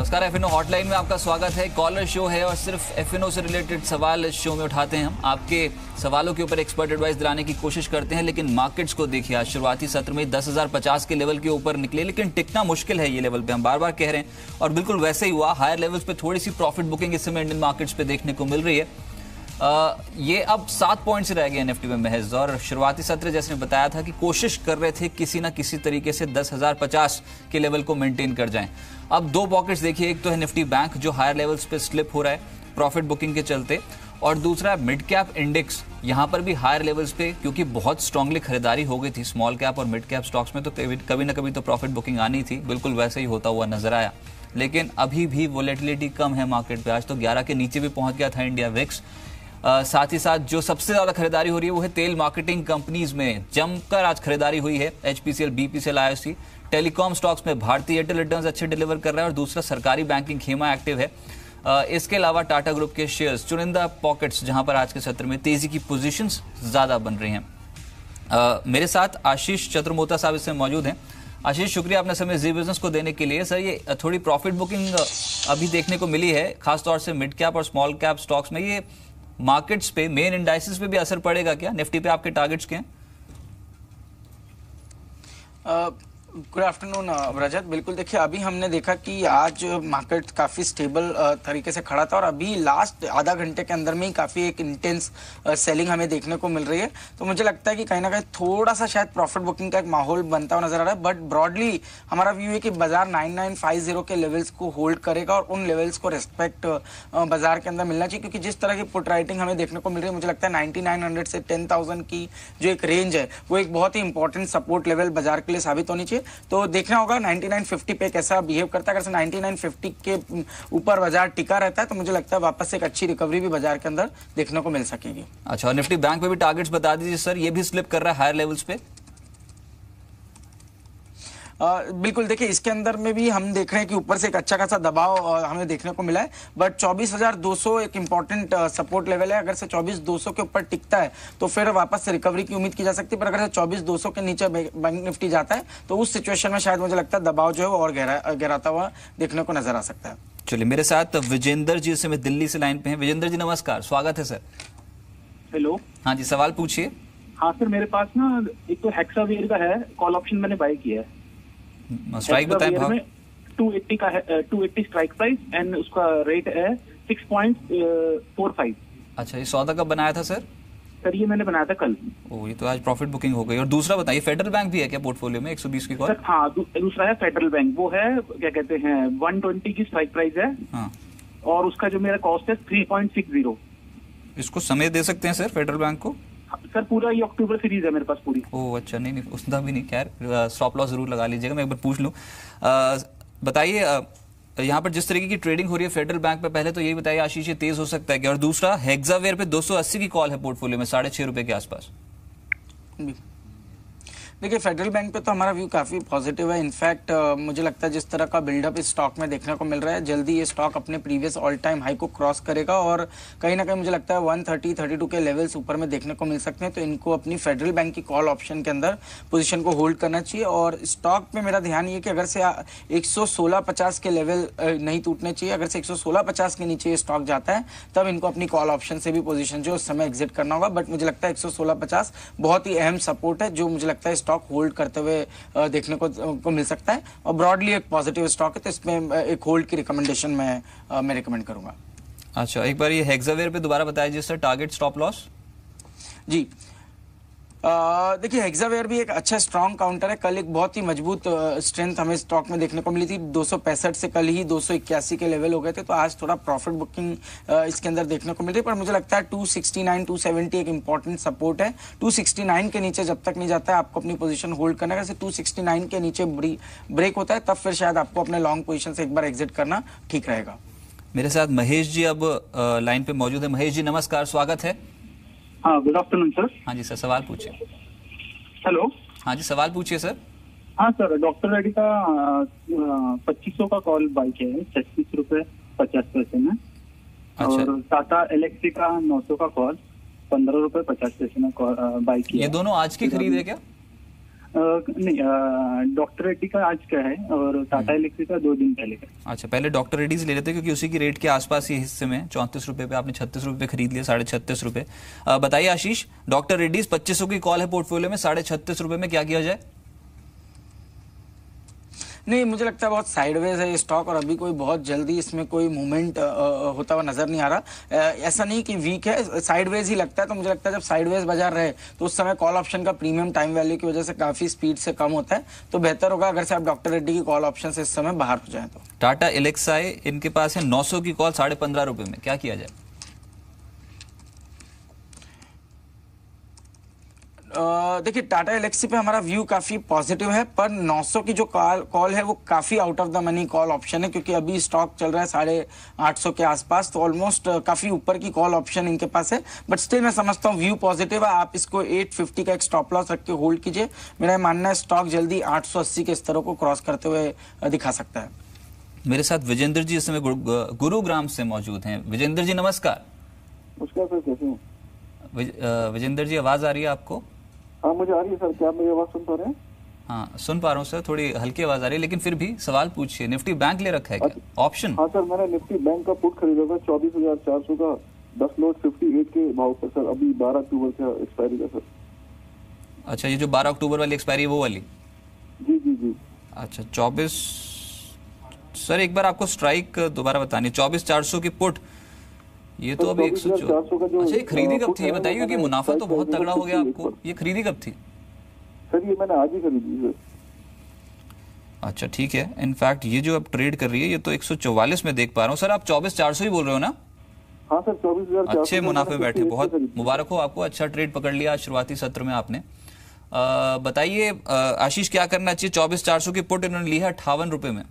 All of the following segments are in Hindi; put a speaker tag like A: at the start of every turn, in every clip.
A: नमस्कार, एफएनओ हॉटलाइन में आपका स्वागत है। कॉलर शो है और सिर्फ एफएनओ से रिलेटेड सवाल इस शो में उठाते हैं हम। आपके सवालों के ऊपर एक्सपर्ट एडवाइस दिलाने की कोशिश करते हैं। लेकिन मार्केट्स को देखिए, आज शुरुआती सत्र में 10,050 के लेवल के ऊपर निकले, लेकिन टिकना मुश्किल है ये लेवल पे, हम बार बार कह रहे हैं। और बिल्कुल वैसे ही हुआ, हायर लेवल्स पे थोड़ी सी प्रॉफिट बुकिंग इस समय इंडियन मार्केट्स पे देखने को मिल रही है। ये अब 7 पॉइंट से रह गए निफ्टी में महज, और शुरुआती सत्र जैसे बताया था कि कोशिश कर रहे थे किसी ना किसी तरीके से 10,050 के लेवल को मेंटेन कर जाएं। अब 2 पॉकेट्स देखिए, एक तो है निफ्टी बैंक जो हायर लेवल्स पे स्लिप हो रहा है प्रॉफिट बुकिंग के चलते, और दूसरा मिड कैप इंडेक्स, यहां पर भी हायर लेवल्स पे क्योंकि बहुत स्ट्रांगली खरीदारी हो गई थी स्मॉल कैप और मिड कैप स्टॉक्स में, तो कभी ना कभी तो प्रॉफिट बुकिंग आनी थी। बिल्कुल वैसे ही होता हुआ नजर आया, लेकिन अभी भी वोलेटिलिटी कम है मार्केट पे। आज तो 11 के नीचे भी पहुंच गया था इंडिया विक्स। साथ ही साथ जो सबसे ज्यादा खरीदारी हो रही है वो है तेल मार्केटिंग कंपनीज में, जमकर आज खरीदारी हुई है। HPCL, BPCL, IOC, telecom stocks में भारतीय एयरटेल रिटर्न्स अच्छे डिलीवर कर रहा है, और दूसरा सरकारी बैंकिंग खेमा एक्टिव है। इसके अलावा टाटा ग्रुप के शेयर्स, चुनिंदा पॉकेट्स जहां पर आज के सत्र में तेजी की पोजीशंस ज्यादा बन रही हैं। मेरे साथ आशीष चतुर्मोता साहब इसमें मौजूद हैं। आशीष, शुक्रिया अपने समय जी बिजनेस को देने के लिए। सर, ये थोड़ी प्रॉफिट बुकिंग अभी देखने को मिली है, खासतौर से मिड कैप और स्मॉल कैप स्टॉक्स में। ये मार्केट्स पे, मेन इंडाइसेस पे भी असर पड़ेगा क्या? निफ्टी पे आपके टारगेट्स क्या हैं?
B: गुड आफ्टरनून रजत। बिल्कुल, देखिए अभी हमने देखा कि आज मार्केट काफी स्टेबल तरीके से खड़ा था, और अभी लास्ट आधा घंटे के अंदर में ही काफी एक इंटेंस सेलिंग हमें देखने को मिल रही है। तो मुझे लगता है कि कहीं ना कहीं थोड़ा सा शायद प्रॉफिट बुकिंग का एक माहौल बनता हुआ नजर आ रहा है। बट ब्रॉडली हमारा व्यू है कि बाजार 9950 के लेवल्स को होल्ड करेगा, और उन लेवल्स को रेस्पेक्ट बाजार के अंदर मिलना चाहिए, क्योंकि जिस तरह की पुट राइटिंग हमें देखने को मिल रही है, मुझे लगता है 9900 से 10,000 की जो एक रेंज है वो एक बहुत ही इंपॉर्टेंट सपोर्ट लेवल बाजार के लिए साबित होनी चाहिए। तो देखना होगा 9950 पे कैसा बिहेव करता है। अगर 9950 के ऊपर बाजार टिका रहता है तो मुझे लगता है वापस एक अच्छी रिकवरी भी बाजार के अंदर देखने को मिल सकेगी।
A: अच्छा, और निफ्टी बैंक पे भी टारगेट्स बता दीजिए सर, ये भी स्लिप कर रहा है हायर लेवल्स पे।
B: बिल्कुल, देखिए इसके अंदर में भी हम देख रहे हैं कि ऊपर से एक अच्छा खासा दबाव हमें देखने को मिला है, बट 24,200 एक इंपॉर्टेंट सपोर्ट लेवल है। अगर से 24,200 के ऊपर टिकता है तो फिर वापस से रिकवरी की उम्मीद की जा सकती है, पर अगर से 24,200 के नीचे बैंक निफ्टी जाता है तो उस सिचुएशन में शायद मुझे लगता है दबाव जो है और गहराता हुआ देखने को नजर आ सकता है।
A: चलिए, मेरे साथ विजेंद्र जी से, मैं दिल्ली से लाइन पे हैं। विजेंद्र जी नमस्कार, स्वागत है सर।
C: हेलो।
A: हाँ जी, सवाल पूछिए।
C: हाँ सर, मेरे पास ना एक तो हेक्सावेयर का है, कॉल ऑप्शन मैंने बाय किया है।
A: स्ट्राइक बताएं भाव।
C: 280 का है, 280 स्ट्राइक प्राइस, एंड उसका रेट है 6.45।
A: अच्छा, ये सौदा कब बनाया था सर?
C: सर ये मैंने बनाया था कल।
A: ओ, ये तो आज प्रॉफिट बुकिंग हो गई। और दूसरा बताइए, फेडरल बैंक भी है क्या पोर्टफोलियो में 120 की कॉल?
C: सर हाँ, दूसरा है फेडरल बैंक, वो है क्या कहते हैं 120 की स्ट्राइक प्राइस है।
A: हाँ, और
C: उसका जो मेरा कॉस्ट है 3.60।
A: इसको समय दे सकते हैं सर फेडरल बैंक को?
C: सर पूरा ये अक्टूबर सीरीज है मेरे पास पूरी।
A: ओह अच्छा, नहीं उसका भी नहीं, खैर स्टॉप लॉस जरूर लगा लीजिएगा, मैं एक बार पूछ लूँ। बताइए, यहाँ पर जिस तरीके की ट्रेडिंग हो रही है फेडरल बैंक पे, पहले तो यही बताइए आशीष, ये तेज हो सकता है क्या? और दूसरा, हेक्सावेयर पे 280 की कॉल है पोर्टफोलियो में, 6.5 रुपए के आसपास।
B: देखिए फेडरल बैंक पे तो हमारा व्यू काफी पॉजिटिव है। इनफैक्ट मुझे लगता है जिस तरह का बिल्डअप इस स्टॉक में देखने को मिल रहा है, जल्दी ये स्टॉक अपने प्रीवियस ऑल टाइम हाई को क्रॉस करेगा, और कहीं ना कहीं मुझे लगता है 130-32 के लेवल्स ऊपर में देखने को मिल सकते हैं। तो इनको अपनी फेडरल बैंक की कॉल ऑप्शन के अंदर पोजीशन को होल्ड करना चाहिए। और स्टॉक में मेरा ध्यान ये कि अगर से 116.50 के लेवल नहीं टूटने चाहिए, अगर से 116.50 के नीचे ये स्टॉक जाता है तब इनको अपनी कॉल ऑप्शन से भी पोजीशन जो उस समय एग्जिट करना होगा। बट मुझे लगता है 116.50 बहुत ही अहम सपोर्ट है, जो मुझे लगता है स्टॉक होल्ड करते हुए देखने को मिल सकता है, और ब्रॉडली एक पॉजिटिव स्टॉक है, तो इसमें एक होल्ड की रिकमेंडेशन मैं रिकमेंड करूंगा।
A: अच्छा, एक बार ये हेक्सावेयर पे दोबारा बताइए सर, टारगेट स्टॉप लॉस।
B: जी देखिए हेक्सावेयर भी एक अच्छा स्ट्रॉन्ग काउंटर है। कल एक बहुत ही मजबूत स्ट्रेंथ हमें स्टॉक में देखने को मिली थी, 265 से कल ही 281 के लेवल हो गए थे, तो आज थोड़ा प्रॉफिट बुकिंग इसके अंदर देखने को मिल रही है। पर मुझे लगता है 269 270 एक इंपॉर्टेंट सपोर्ट है। 269 के नीचे जब तक नहीं जाता है आपको अपनी पोजीशन होल्ड करना है। 269 के नीचे ब्रेक होता है तब फिर शायद आपको अपने लॉन्ग पोजीशन से एक बार एग्जिट करना ठीक रहेगा।
A: मेरे साथ महेश जी अब लाइन पे मौजूद है। महेश जी नमस्कार, स्वागत है।
C: हाँ, गुड आफ्टरनून सर।
A: हाँ जी सर, सवाल पूछिए।
C: हेलो।
A: हाँ जी, सवाल पूछिए सर।
C: हाँ सर, डॉक्टर रेड्डी का 2500 का कॉल बाय किया है 36 रुपए 50 पैसे में। अच्छा। और टाटा एलेक्सी का 900 का कॉल 15 रुपए 50 पैसे में बाय किया।
A: ये दोनों आज की खरीद है क्या?
C: नहीं, डॉक्टर रेड्डी का आज का है और टाटा इलेक्ट्रिक का 2 दिन पहले का।
A: अच्छा, पहले डॉक्टर रेड्डीज ले लेते हैं क्योंकि उसी की रेट के आसपास ही हिस्से में 34 रुपए पे आपने 36 रुपए खरीद लिया, 36.5 रुपए। बताइए आशीष, डॉक्टर रेड्डीज 2500 की कॉल है पोर्टफोलियो में, 36.5 रुपए में क्या किया जाए?
B: नहीं, मुझे लगता है बहुत साइडवेज है ये स्टॉक और अभी कोई बहुत जल्दी इसमें कोई मूवमेंट होता हुआ नजर नहीं आ रहा। ऐसा नहीं कि वीक है, साइडवेज ही लगता है। तो मुझे लगता है जब साइडवेज बाजार रहे तो उस समय कॉल ऑप्शन का प्रीमियम टाइम वैल्यू की वजह से काफी स्पीड से कम होता है। तो बेहतर होगा अगर से आप डॉक्टर रेड्डी की कॉल ऑप्शन से इस समय बाहर हो जाए। तो
A: टाटा एलेक्साई इनके पास है 900 की कॉल 15.5 रुपए में, क्या किया जाए?
B: देखिए, टाटा एलेक्सी पे हमारा व्यू काफी पॉजिटिव है, पर 900 की जो कॉल है वो काफी out of the money call option है, क्योंकि अभी स्टॉक चल रहा है 850 के आसपास। तो ऑलमोस्ट काफी ऊपर की कॉल ऑप्शन इनके पास है, बट स्टिल मैं समझता हूँ व्यू पॉजिटिव है। आप इसको 850 का एक स्टॉप लॉस रख के होल्ड कीजिए। मेरा मानना है स्टॉक जल्दी 880 के स्तरों को क्रॉस करते हुए दिखा सकता है।
A: मेरे साथ विजेंद्र जी इस समय गुरुग्राम से मौजूद हैं। विजेंद्र जी नमस्कार।
D: नमस्कार सर, कैसे हैं?
A: विजेंद्र जी, आवाज आ रही है आपको?
D: हाँ, मुझे आ रही है सर। क्या आप मेरी आवाज सुन पा रहे हैं?
A: हाँ, सुन पा रहा हूँ सर, थोड़ी हल्की आवाज आ रही है, लेकिन फिर भी सवाल पूछिए। निफ्टी बैंक ले रखा है क्या? ऑप्शन?
D: हाँ सर, मैंने निफ्टी बैंक का पुट खरीदा था 24,400 का, 10 लोट 58 के भाव पर सर, अभी 12 अक्टूबर का एक्सपायरी का सर।
A: अच्छा, ये जो 12 अक्टूबर वाली एक्सपायरी है वो वाली?
D: जी जी जी।
A: अच्छा, 24 सर, एक बार आपको स्ट्राइक दोबारा बतानी। 24,400 की पुट, ये तो अभी 104 का। अच्छा, ये खरीदी कब थी ये बताइए, क्योंकि मुनाफा तो बहुत तगड़ा हो गया आपको। ये खरीदी कब थी?
D: सर ये मैंने आज ही खरीदी सर।
A: अच्छा ठीक है। इनफैक्ट ये जो आप ट्रेड कर रही है ये तो 144 में देख पा रहा हूँ। सर आप 24,400 ही बोल रहे हो ना?
D: हाँ सर, 24,400।
A: अच्छे मुनाफे बैठे, बहुत मुबारक हो आपको, अच्छा ट्रेड पकड़ लिया आज शुरुआती सत्र में आपने। बताइए आशीष, क्या करना चाहिए? 24,400 की पुट इन्होंने ली है 58 रुपए में।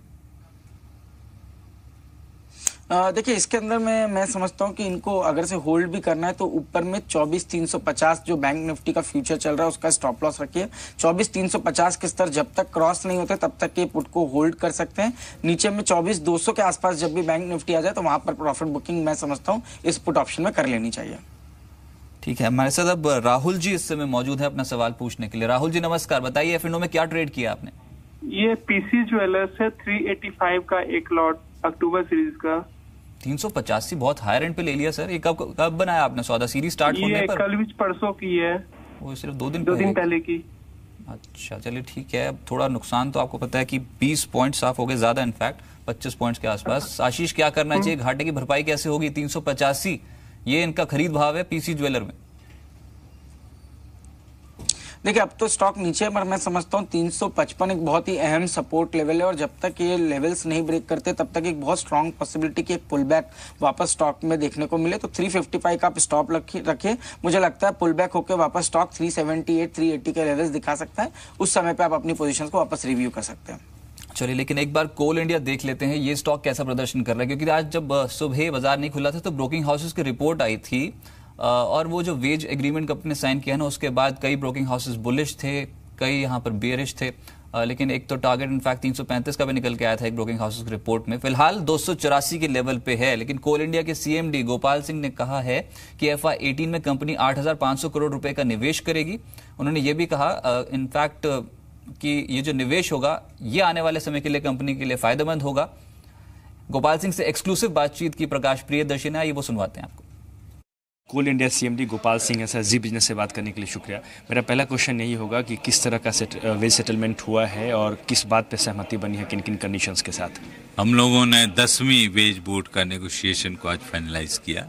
B: देखिए, इसके अंदर मैं समझता हूं कि इनको अगर से होल्ड भी करना है तो ऊपर में 24,350 जो बैंक निफ्टी का फ्यूचर चल रहा है उसका स्टॉप लॉस रखिए। 24,350 के स्तर जब तक क्रॉस नहीं होते तब तक ये पुट को होल्ड कर सकते हैं। नीचे में 24,200 के आसपास जब भी बैंक निफ्टी आ जाए तो वहां पर प्रॉफिट बुकिंग मैं समझता हूं इस पुट ऑप्शन में कर लेनी चाहिए।
A: ठीक है, हमारे साथ अब राहुल जी इस समय मौजूद है अपना सवाल पूछने के लिए। राहुल जी नमस्कार, बताइए एफएनओ में क्या ट्रेड किया आपने?
E: ये पीसी ज्वेलर्स है, 385 का एक लॉट अक्टूबर सीरीज का।
A: 385 बहुत हाई रेंट पे ले लिया सर। ये कब बनाया आपने सौदा? सीरीज स्टार्ट होने पर?
E: कल भी परसों की है।
A: वो सिर्फ 2 दिन
E: पहले की।
A: अच्छा चलिए ठीक है। अब थोड़ा नुकसान तो आपको पता है कि 20 पॉइंट साफ हो गए, ज्यादा इनफैक्ट 25 पॉइंट्स के आसपास। आशीष क्या करना चाहिए? घाटे की भरपाई कैसे होगी? 385 ये इनका खरीद भाव है पीसी ज्वेलर में।
B: देखिए, अब तो स्टॉक नीचे, पर मैं समझता हूँ 355 एक बहुत ही अहम सपोर्ट लेवल है और जब तक ये लेवल्स नहीं ब्रेक करते तब तक एक बहुत स्ट्रांग पॉसिबिलिटी की एक पुल बैक वापस स्टॉक में देखने को मिले। तो 355 का आप स्टॉप रखिए। मुझे लगता है पुल बैक होकर वापस स्टॉक 378 380 के लेवल्स दिखा सकता है। उस समय पे आप अपनी पोजीशंस को वापस रिव्यू कर सकते हैं।
A: चलिए, लेकिन एक बार कोल इंडिया देख लेते हैं, ये स्टॉक कैसा प्रदर्शन कर रहा है, क्योंकि आज जब सुबह बाजार नहीं खुला था तो ब्रोकिंग हाउसेस की रिपोर्ट आई थी और वो जो वेज एग्रीमेंट कंपनी ने साइन किया ना, उसके बाद कई ब्रोकिंग हाउसेस बुलिश थे, कई यहाँ पर बेयरिश थे। लेकिन एक तो टारगेट इनफैक्ट 335 का भी निकल के आया था एक ब्रोकिंग हाउसेस की रिपोर्ट में। फिलहाल 284 के लेवल पे है, लेकिन कोल इंडिया के सीएमडी गोपाल सिंह ने कहा है कि FY18 में कंपनी 8,500 करोड़ रुपए का निवेश करेगी। उन्होंने ये भी कहा इनफैक्ट कि ये जो निवेश होगा ये आने वाले समय के लिए कंपनी के लिए फायदेमंद होगा। गोपाल सिंह से एक्सक्लूसिव बातचीत की प्रकाश प्रियदर्शी ने, ये वो सुनवाते हैं आपको।
F: कोल इंडिया सीएमडी गोपाल सिंह है सर, जी बिजनेस से बात करने के लिए शुक्रिया। मेरा पहला क्वेश्चन यही होगा कि किस तरह का वेज सेटलमेंट हुआ है और किस बात पे सहमति बनी है, किन किन कंडीशंस के साथ?
G: हम लोगों ने 10वीं वेज बोर्ड का नेगोशिएशन को आज फाइनलाइज किया।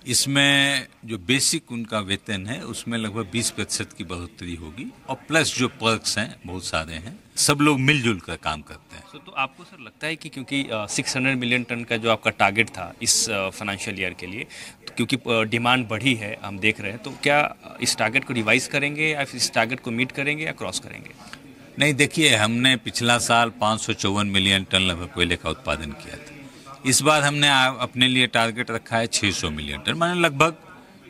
G: इसमें जो बेसिक उनका वेतन है उसमें लगभग 20% की बढ़ोतरी होगी और प्लस जो पर्क्स हैं बहुत सारे हैं, सब लोग मिलजुल कर काम करते हैं।
F: तो आपको सर लगता है कि क्योंकि 600 मिलियन टन का जो आपका टारगेट था इस फाइनेंशियल ईयर के लिए, तो क्योंकि डिमांड बढ़ी है हम देख रहे हैं, तो क्या इस टारगेट को रिवाइज करेंगे या फिर इस टारगेट को मीट करेंगे या क्रॉस करेंगे?
G: नहीं, देखिए हमने पिछला साल 554 मिलियन टन लगभग कोयले का उत्पादन किया था। इस बार हमने अपने लिए टारगेट रखा है 600 मिलियन टन, माने लगभग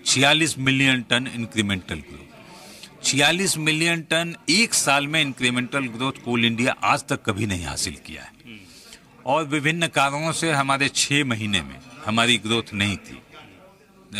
G: 46 million ton incremental growth. 46 million ton एक साल में इंक्रीमेंटल ग्रोथ कोल इंडिया आज तक कभी नहीं हासिल किया है और विभिन्न कारणों से हमारे 6 महीने में हमारी ग्रोथ नहीं थी।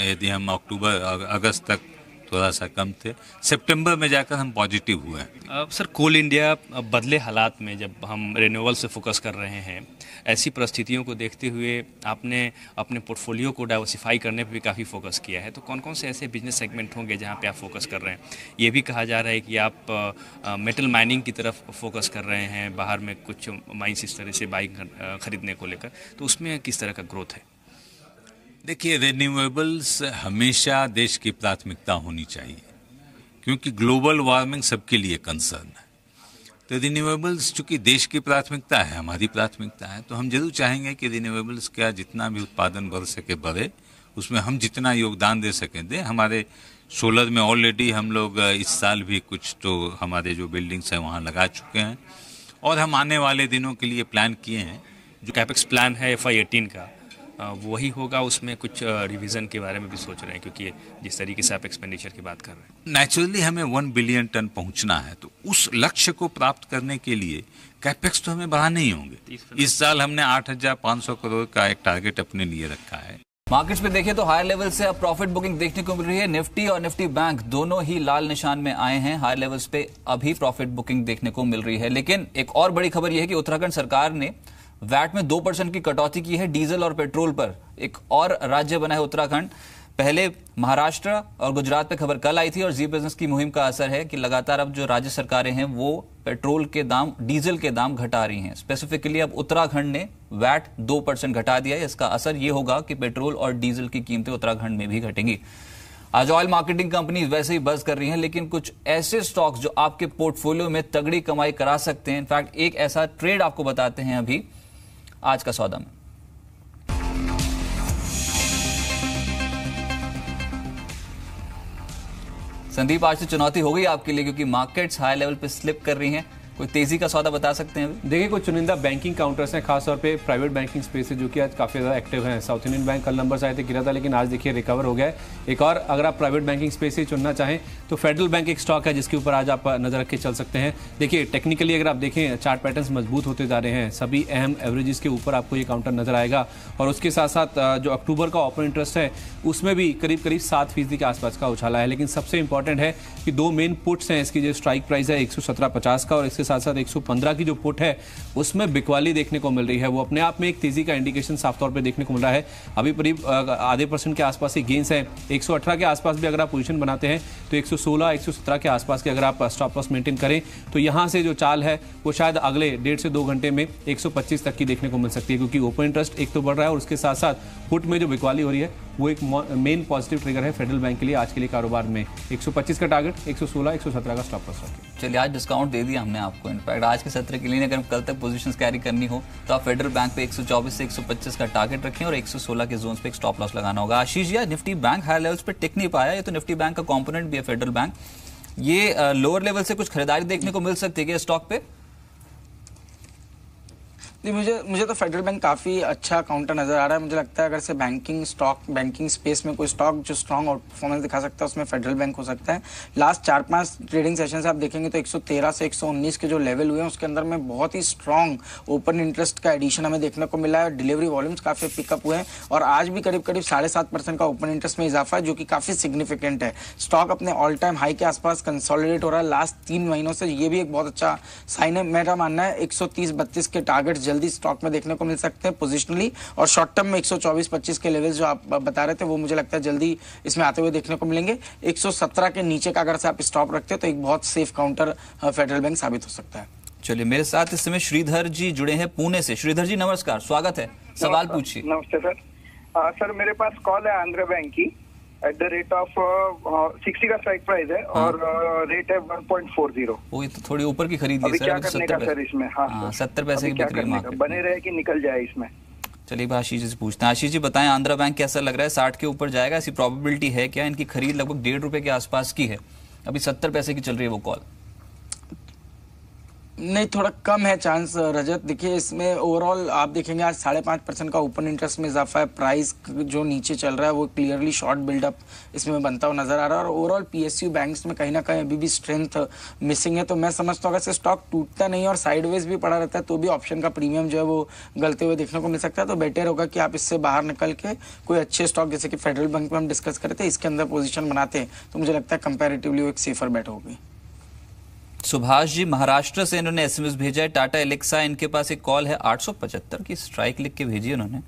G: यदि हम अगस्त तक थोड़ा सा कम थे। सितंबर में जाकर हम पॉजिटिव हुए हैं।
F: सर, कोल इंडिया बदले हालात में जब हम रिन्यूएबल से फोकस कर रहे हैं, ऐसी परिस्थितियों को देखते हुए आपने अपने पोर्टफोलियो को डाइवर्सिफाई करने पर भी काफ़ी फोकस किया है। तो कौन कौन से ऐसे बिजनेस सेगमेंट होंगे जहाँ पे आप फोकस कर रहे हैं? ये भी कहा जा रहा है कि आप मेटल माइनिंग की तरफ फोकस कर रहे हैं, बाहर में कुछ माइंस इस तरह से बाइक खरीदने को लेकर, तो उसमें किस तरह का ग्रोथ है?
G: देखिए, रिन्यूएबल्स हमेशा देश की प्राथमिकता होनी चाहिए, क्योंकि ग्लोबल वार्मिंग सबके लिए कंसर्न है। तो रिन्यूएबल्स चूंकि देश की प्राथमिकता है, हमारी प्राथमिकता है, तो हम जरूर चाहेंगे कि रिन्यूएबल्स का जितना भी उत्पादन बढ़ सके बढ़े, उसमें हम जितना योगदान दे सकें दें। हमारे सोलर में ऑलरेडी हम लोग इस साल भी कुछ तो हमारे जो बिल्डिंग्स हैं वहाँ लगा चुके हैं, और हम आने वाले दिनों के लिए प्लान किए हैं।
F: जो कैपेक्स प्लान है FY18 का, वही होगा? उसमें कुछ रिवीजन के बारे में भी सोच रहे हैं, क्योंकि जिस तरीके से आप एक्सपेंडिचर की बात कर रहे हैं।
G: नेचुरली हमें 1 बिलियन टन पहुंचना है, तो उस लक्ष्य को प्राप्त करने के लिए कैपेक्स तो हमें बढ़ाने ही होंगे। इस साल हमने 8,500 करोड़ का एक टारगेट अपने लिए रखा है।
A: मार्केट्स में देखें तो हायर लेवल से अब प्रॉफिट बुकिंग देखने को मिल रही है। निफ्टी और निफ्टी बैंक दोनों ही लाल निशान में आए हैं। हायर लेवल्स पे अभी प्रॉफिट बुकिंग देखने को मिल रही है। लेकिन एक और बड़ी खबर यह है कि उत्तराखंड सरकार ने वैट में 2% की कटौती की है डीजल और पेट्रोल पर। एक और राज्य बना है उत्तराखंड। पहले महाराष्ट्र और गुजरात पे खबर कल आई थी, और जी बिजनेस की मुहिम का असर है कि लगातार अब जो राज्य सरकारें हैं वो पेट्रोल के दाम, डीजल के दाम घटा रही हैं। स्पेसिफिकली अब उत्तराखंड ने वैट 2% घटा दिया है। इसका असर ये होगा कि पेट्रोल और डीजल की कीमतें उत्तराखंड में भी घटेंगी। आज ऑयल मार्केटिंग कंपनी वैसे ही बज कर रही हैं, लेकिन कुछ ऐसे स्टॉक्स जो आपके पोर्टफोलियो में तगड़ी कमाई करा सकते हैं। इनफैक्ट एक ऐसा ट्रेड आपको बताते हैं अभी आज का सौदा में। संदीप, आज तो चुनौती हो गई आपके लिए, क्योंकि markets high level pay slip कर रही हैं। कोई तेजी का सौदा बता सकते हैं अभी?
H: देखिए, कुछ चुनिंदा बैंकिंग काउंटर्स हैं, खासतौर पे प्राइवेट बैंकिंग स्पेस है, जो कि आज काफ़ी ज़्यादा एक्टिव हैं। साउथ इंडियन बैंक कल नंबर्स आए थे, गिरा था, लेकिन आज देखिए रिकवर हो गया है। एक और अगर आप प्राइवेट बैंकिंग स्पेस ही चुनना चाहें तो फेडरल बैंक एक स्टॉक है जिसके ऊपर आज आप नजर रख के चल सकते हैं। देखिए, टेक्निकली अगर आप देखें, चार्ट पैटर्न्स मजबूत होते जा रहे हैं। सभी अहम एवरेजेस के ऊपर आपको ये काउंटर नजर आएगा, और उसके साथ साथ जो अक्टूबर का ओपन इंटरेस्ट है उसमें भी करीब 7% के आसपास का उछाला है। लेकिन सबसे इंपॉर्टेंट है कि 2 मेन पुट्स हैं। इसकी जो स्ट्राइक प्राइस है 117.50 का, और इसके साथ साथ 115 की जो पुट है उसमें बिकवाली देखने को मिल रही है। वो अपने आप में एक तेजी का इंडिकेशन साफ तौर पे देखने को मिल रहा है। अभी करीब आधे % के आसपास ही गेंस है। 118 के आसपास भी अगर आप पोजीशन बनाते हैं तो 116, 117 के आसपास के अगर आप स्टॉप लॉस मेंटेन करें तो यहां से जो चाल है वो शायद अगले 1.5 से 2 घंटे में 125 तक की देखने को मिल सकती है, क्योंकि ओपन इंटरेस्ट एक तो बढ़ रहा है और उसके साथ साथ पुट में जो बिकवाली हो रही है वो एक मेन पॉजिटिव ट्रिगर है फेडरल बैंक के लिए आज के लिए कारोबार में। 125 का टारगेट, 116, 117 का स्टॉप लॉस रखिए।
A: चलिए, आज डिस्काउंट दे दिया हमने आपको। इनफैक्ट आज के सत्र के लिए अगर कल तक पोजीशंस कैरी करनी हो तो आप फेडरल बैंक पे 124 से 125 का टारगेट रखें और 116 के जोन पे एक स्टॉप लॉस लगाना होगा। Ashish ji, Nifty bank high levels पे टिक नहीं पाया। ये तो निफ्टी बैंक का कंपोनेंट भी है फेडरल बैंक। ये लोअर लेवल से कुछ खरीदारी देखने को मिल सकती है स्टॉक पे?
B: मुझे तो फेडरल बैंक काफी अच्छा काउंटर नजर आ रहा है। मुझे लगता है अगर से बैंकिंग स्पेस में कोई स्टॉक जो स्ट्रॉन्ग आउट परफॉर्मेंस दिखा सकता है उसमें फेडरल बैंक हो सकता है। लास्ट 4-5 ट्रेडिंग सेशन से आप देखेंगे तो 113 से 119 के जो लेवल हुए हैं उसके अंदर में बहुत ही स्ट्रॉन्ग ओपन इंटरेस्ट का एडिशन हमें देखने को मिला है। डिलीवरी वॉल्यूम्स काफी पिकअप हुए हैं और आज भी करीब 7.5% का ओपन इंटरेस्ट में इजाफा है, जो कि काफी सिग्निफिकेंट है। स्टॉक अपने ऑल टाइम हाई के आसपास कंसोलिडेट हो रहा है लास्ट 3 महीनों से। ये भी एक बहुत अच्छा साइन है। मेरा मानना है 130-32 के टारगेट जल्दी स्टॉक में देखने को मिल सकते हैं पोजिशनली, और शॉर्ट टर्म में 124-25 के लेवल्स जो आप बता रहे थे वो मुझे लगता है जल्दी इसमें आते हुए देखने को मिलेंगे। 117 के नीचे का अगर से आप स्टॉप रखते हैं तो एक बहुत सेफ काउंटर फेडरल बैंक साबित हो सकता है।
A: चलिए, मेरे साथ इस समय श्रीधर जी जुड़े हैं पुणे से। श्रीधर जी नमस्कार, स्वागत है, सवाल पूछिए।
I: नमस्ते सर। सर मेरे पास कॉल है आंध्र बैंक की एट द रेट ऑफ 60 का स्ट्राइक प्राइस है और रेट है 1.40। वो
A: तो थोड़ी ऊपर की खरीद
I: है क्या करने का सर इसमें? हाँ
A: 70 पैसे की बिक्री मार्केट
I: बने रहे कि निकल जाए इसमें?
A: चलिए आशीष जी से पूछते हैं। आशीष जी बताएं, आंध्रा बैंक कैसा लग रहा है? 60 के ऊपर जाएगा, ऐसी प्रोबेबिलिटी है क्या? इनकी खरीद लगभग ₹1.5 के आसपास की है, अभी 70 पैसे की चल रही है वो कॉल।
B: नहीं, थोड़ा कम है चांस रजत। देखिए इसमें ओवरऑल आप देखेंगे आज 5.5% का ओपन इंटरेस्ट में इजाफा है। प्राइस जो नीचे चल रहा है वो क्लियरली शॉर्ट बिल्डअप इसमें बनता हुआ नजर आ रहा है। और ओवरऑल पीएसयू बैंक्स में कहीं ना कहीं अभी भी स्ट्रेंथ मिसिंग है। तो मैं समझता हूँ अगर स्टॉक टूटता नहीं और साइडवेज भी पड़ा रहता है तो भी ऑप्शन का प्रीमियम जो है वो गलते हुए देखने को मिल सकता है। तो बेटर होगा कि आप इससे बाहर निकल के कोई अच्छे स्टॉक जैसे कि फेडरल बैंक में हम डिस्कस करते हैं इसके अंदर पोजीशन बनाते हैं तो मुझे लगता है कंपैरेटिवली वो एक सेफर बेट होगी।
A: सुभाष जी महाराष्ट्र से इन्होंने एसएमएस भेजा है। टाटा एलेक्सा इनके पास एक कॉल है 875 की, स्ट्राइक लिख के भेजी उन्होंने,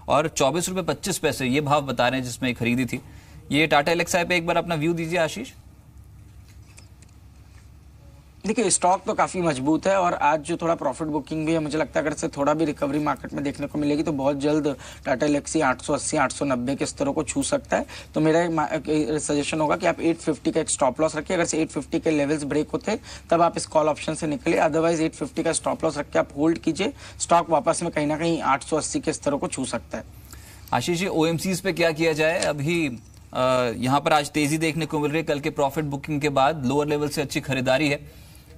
A: और 24 रुपये 25 पैसे ये भाव बता रहे हैं जिसमें खरीदी थी। ये टाटा एलेक्सा पे एक बार अपना व्यू दीजिए आशीष।
B: देखिए स्टॉक तो काफी मजबूत है और आज जो थोड़ा प्रॉफिट बुकिंग भी है, मुझे लगता है अगर से थोड़ा भी रिकवरी मार्केट में देखने को मिलेगी तो बहुत जल्द टाटा एलेक्सी 880 890 के स्तरों को छू सकता है। तो मेरा सजेशन होगा कि आप 850 का एक स्टॉप लॉस रखिए। अगर से 850 के लेवल्स ब्रेक होते तब आप इस कॉल ऑप्शन से निकलिए, अदरवाइज 850 का स्टॉप लॉस रख के आप होल्ड कीजिए। स्टॉक वापस में कहीं ना कहीं 880 के स्तरों को छू सकता है।
A: आशीष जी ओएमसीज पे क्या किया जाए? अभी यहाँ पर आज तेजी देखने को मिल रही है, कल के प्रॉफिट बुकिंग के बाद लोअर लेवल से अच्छी खरीदारी है,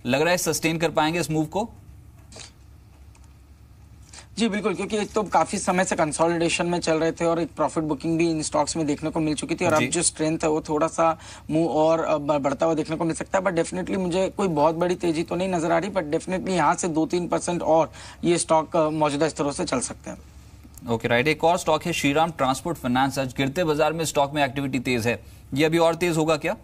A: लग रहा है सस्टेन कर पाएंगे इस मूव को?
B: जी बिल्कुल, क्योंकि एक तो काफी समय से कंसोलिडेशन में चल रहे थे और एक प्रॉफिट बुकिंग भी इन स्टॉक्स में देखने को मिल चुकी थी और अब जो स्ट्रेंथ है वो थोड़ा सा मूव और बढ़ता हुआ देखने को मिल सकता है। बट डेफिनेटली मुझे कोई बहुत बड़ी तेजी तो नहीं नजर आ रही, बट डेफिनेटली यहाँ से 2-3% और ये स्टॉक मौजूदा स्तरों से चल सकते हैं।
A: Okay right. एक और स्टॉक है श्रीराम ट्रांसपोर्ट फाइनेंस। आज गिरते बाजार में स्टॉक में एक्टिविटी तेज है, ये अभी और तेज होगा क्या?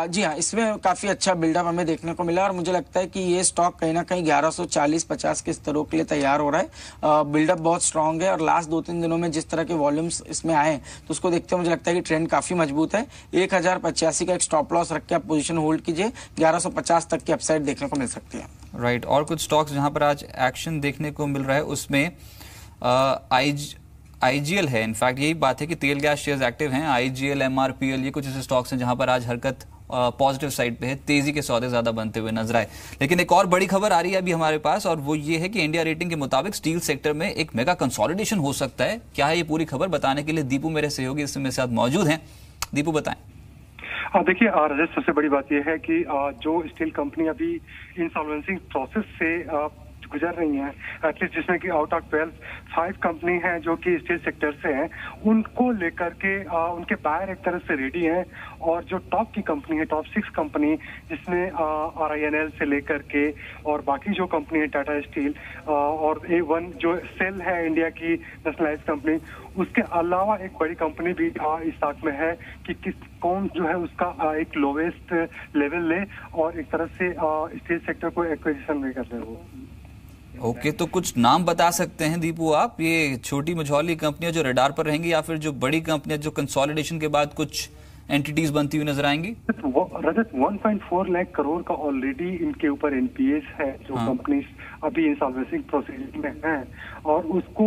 B: जी हाँ, इसमें काफी अच्छा बिल्डअप हमें देखने को मिला और मुझे लगता है कि ये स्टॉक कहीं ना कहीं 1140-50 के स्तरों के लिए तैयार हो रहा है। बिल्डअप बहुत स्ट्रांग है और लास्ट 2-3 दिनों में जिस तरह के वॉल्यूम्स इसमें आए तो उसको देखते हुए मुझे लगता है कि ट्रेंड काफी मजबूत है। 1085 का एक स्टॉप लॉस रख के आप पोजीशन होल्ड कीजिए, 1150 तक की अपसाइड देखने को मिल सकती है।
A: राइट। और कुछ स्टॉक्स जहां पर आज एक्शन देखने को मिल रहा है उसमें आईजीएल है। इनफैक्ट यही बात है कि तेल गैस शेयर्स एक्टिव हैं, आईजीएल, एमआरपीएल, ये कुछ ऐसे स्टॉक्स हैं जहां पर आज हरकत पॉजिटिव साइड पे है, तेजी के सौदे ज्यादा बनते हुए नजर आए। लेकिन एक और बड़ी खबर आ रही है अभी हमारे पास और वो ये है कि इंडिया रेटिंग के मुताबिक स्टील सेक्टर में एक मेगा कंसोलिडेशन हो सकता है। क्या है ये पूरी खबर, बताने के लिए दीपू मेरे सहयोगी इसमें मेरे साथ मौजूद हैं। दीपू बताएं।
J: देखिए रजत, सबसे बड़ी बात यह है कि जो स्टील कंपनी अभी इंसॉल्वेंसी प्रोसेस से गुजर रही हैं, एटलीस्ट जिसमें कि आउट ऑफ 5 कंपनी हैं जो कि स्टील सेक्टर से हैं, उनको लेकर के उनके बायर एक तरह से रेडी हैं। और जो टॉप की कंपनी है, टॉप 6 कंपनी जिसमें RINL से लेकर के और बाकी जो कंपनी है टाटा स्टील और A1 जो सेल है इंडिया की नेशनलाइज कंपनी, उसके अलावा एक बड़ी कंपनी भी इस साथ में है कि कौन जो है उसका एक लोवेस्ट लेवल ले और एक तरह से स्टील सेक्टर को एक्विजिशन में कर ले वो।
A: ओके तो कुछ नाम बता सकते हैं दीपू आप, ये छोटी मझौली कंपनियां जो रडार पर रहेंगी या फिर जो बड़ी कंपनियां जो कंसोलिडेशन के बाद कुछ एंटिटीज बनती हुई नजर आएंगी?
J: रजत 1.4 लाख करोड़ का ऑलरेडी इनके ऊपर एनपीएस है जो कंपनीज अभी इंसॉल्वेंसी प्रोसीजर में हैं और उसको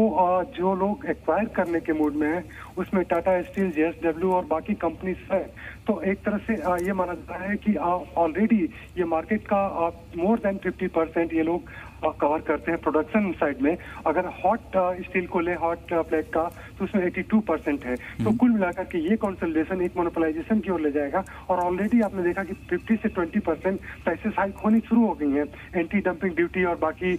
J: जो लोग एक्वायर करने के मूड में है उसमें टाटा स्टील, JSW और बाकी कंपनीज है। तो एक तरह से ये माना जाता है कि ऑलरेडी ये मार्केट का मोर देन 50% ये लोग कवर करते हैं प्रोडक्शन साइड में। अगर हॉट स्टील को ले, हॉट प्लेट का, तो उसमें 82% है। तो कुल मिलाकर के ये कंसोलिडेशन एक मोनोपोलाइजेशन की ओर ले जाएगा और ऑलरेडी आपने देखा कि 50 से 20% प्राइसेस हाइक होनी शुरू हो गई हैं एंटी डंपिंग ड्यूटी और बाकी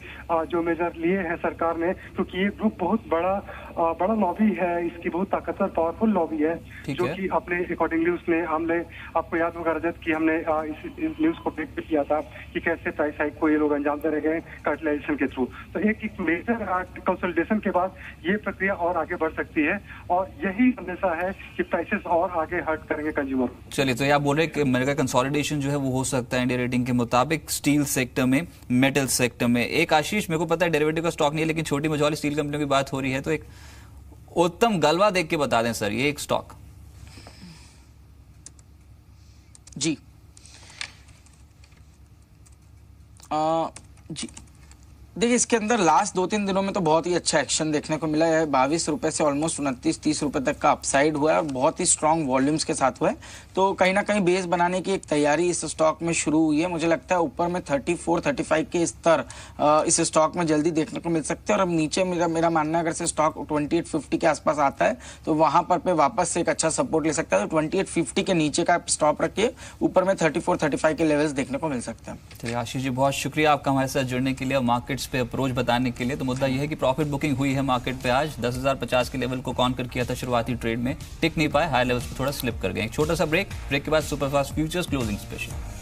J: जो मेजर लिए हैं सरकार ने, क्योंकि ये ग्रुप बहुत बड़ा लॉबी है, इसकी बहुत ताकतवर पावरफुल लॉबी है जो कि अपने अकॉर्डिंगली उसने हमने आपको याद होगा रजत कि हमने इस न्यूज को ब्रेक किया था कि कैसे प्राइस हाइक को ये लोग अंजाम दे रहे हैं कार्टेलाइजेशन के थ्रू। तो एक मेजर कंसोलिडेशन के बाद ये प्रक्रिया और आगे बढ़ सकती है और यही संदेशा है कि प्राइसेस और आगे हर्ट करेंगे कंज्यूमर।
A: चलिए, तो आप बोल रहे हैं कि मेगा कंसोलिडेशन जो है वो हो सकता है इंडिया रेटिंग के मुताबिक स्टील सेक्टर में, मेटल सेक्टर में। एक आशीष, मेरे को पता है डेरिवेटिव का स्टॉक नहीं है लेकिन छोटी मझौली स्टील कंपनियों की बात हो रही है तो एक उत्तम गलवा देख के बता दें सर, ये एक स्टॉक।
B: जी जी देखिए इसके अंदर लास्ट 2-3 दिनों में तो बहुत ही अच्छा एक्शन देखने को मिला है। 22 रुपए से ऑलमोस्ट 29-30 रुपए तक का अपसाइड हुआ है और बहुत ही स्ट्रांग वॉल्यूम्स के साथ हुआ है। तो कहीं ना कहीं बेस बनाने की एक तैयारी इस स्टॉक में शुरू हुई है। मुझे लगता है ऊपर में 34-35 के स्तर इस स्टॉक में जल्दी देखने को मिल सकते हैं। और अब नीचे मेरा मानना है अगर से स्टॉक 2850 के आसपास आता है तो वहां पर पे वापस से एक अच्छा सपोर्ट ले सकता है। तो 2850 के नीचे का स्टॉप रखिए, ऊपर में 34-35 के लेवल्स देखने को मिल सकते हैं।
A: चलिए आशीष जी, बहुत शुक्रिया आपका हमारे साथ जुड़ने के लिए और मार्केट्स पे अप्रोच बताने के लिए। तो मुद्दा यह है कि प्रॉफिट बुकिंग हुई है मार्केट पे आज 10,050 के लेवल को कॉन्कर किया था शुरुआती ट्रेड में, टिक नहीं पाए, हाई लेवल्स पे थोड़ा स्लिप कर गए। एक छोटा सा ब्रेक के बाद सुपरफास्ट फ्यूचर्स क्लोजिंग स्पेशल।